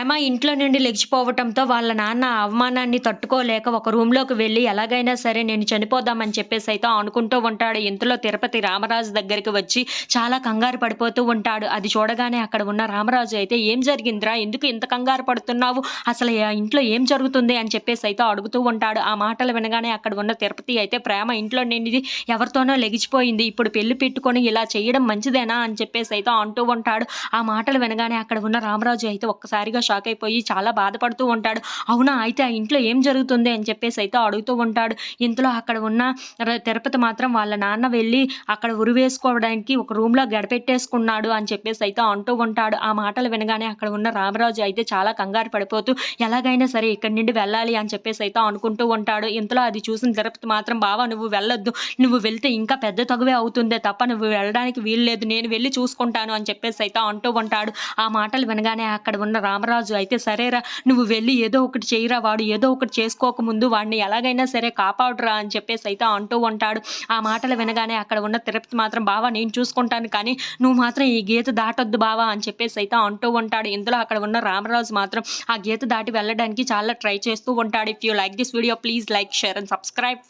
ప్రేమ ఇంట్లో నుండి లెగిచిపోవటంతో వాళ్ళ నాన్న ఆ అవమానాన్ని తట్టుకోలేక ఒక రూమ్‌లోకి వెళ్లి ఎలాగైనా సరే నేను చనిపోదామని చెప్పేసైతే అనుకుంటూ ఉంటాడు. ఇంతలో తిరుపతి రామరాజు దగ్గరికి వచ్చి చాలా కంగారు పడిపోతూ ఉంటాడు. అది చూడగానే అక్కడ ఉన్న రామరాజు అయితే "ఏం జరిగిందిరా? ఎందుకు ఇంత కంగారు పడుతున్నావు? అసలు ఇంట్లో ఏం జరుగుతుంది?" అని చెప్పేసైతే అడుగుతూ ఉంటాడు. ఆ మాటలు వినగానే అక్కడ ఉన్న తిరుపతి అయితే "ప్రేమ ఇంట్లో నుండి ఎవరితోనో లెగిచిపోయింది. ఇప్పుడు పెళ్లి పెట్టుకొని ఇలా చేయడం మంచిదేనా?" అని చెప్పేసైతే అంటూ ఉంటాడు. ఆ మాటలు వినగానే అక్కడ ఉన్న రామరాజు అయితే ఒక్కసారిగా షాక్ అయిపోయి చాలా బాధపడుతూ ఉంటాడు. అవునా! అయితే ఆ ఇంట్లో ఏం జరుగుతుంది అని చెప్పేసైతే అడుగుతూ ఉంటాడు. ఇంతలో అక్కడ ఉన్న తిరుపతి మాత్రం వాళ్ళ నాన్న వెళ్లి అక్కడ ఉరివేసుకోవడానికి ఒక రూమ్‌లో గడిపెట్టేసుకున్నాడు అని చెప్పేసైతే అంటూ ఉంటాడు. ఆ మాటలు వినగానే అక్కడ ఉన్న రామరాజు అయితే చాలా కంగారు పడిపోతూ ఎలాగైనా సరే ఇక్కడి నుండి వెళ్ళాలి అని చెప్పేసైతే అనుకుంటూ ఉంటాడు. ఇంతలో అది చూసిన తిరుపతి మాత్రం "బావ నువ్వు వెళ్ళొద్దు. నువ్వు వెళ్తే ఇంకా పెద్ద తగువే అవుతుందే తప్ప నువ్వు వెళ్ళడానికి వీల్లేదు. నేను వెళ్లి చూసుకుంటాను" అని చెప్పేసైతే అంటూ ఉంటాడు. ఆ మాటలు వినగానే అక్కడ ఉన్న రామరాజు అయితే "సరేరా నువ్వు వెళ్లి ఏదో ఒకటి చెయ్యిరా. వాడు ఏదో ఒకటి చేసుకోక ముందు వాడిని ఎలాగైనా సరే కాపాడురా" అని చెప్పేసైతే అంటూ ఉంటాడు. ఆ మాటలు వినగానే అక్కడ ఉన్న తిరుపతి మాత్రం "బావ నేను చూసుకుంటాను కానీ నువ్వు మాత్రం ఈ గీత దాటొద్దు బావ" అని చెప్పేసైతే అంటూ ఉంటాడు. ఇంతలో అక్కడ ఉన్న రామరాజు మాత్రం ఆ గీత దాటి వెళ్ళడానికి చాలా ట్రై చేస్తూ ఉంటాడు. If you like this video please like, share and subscribe.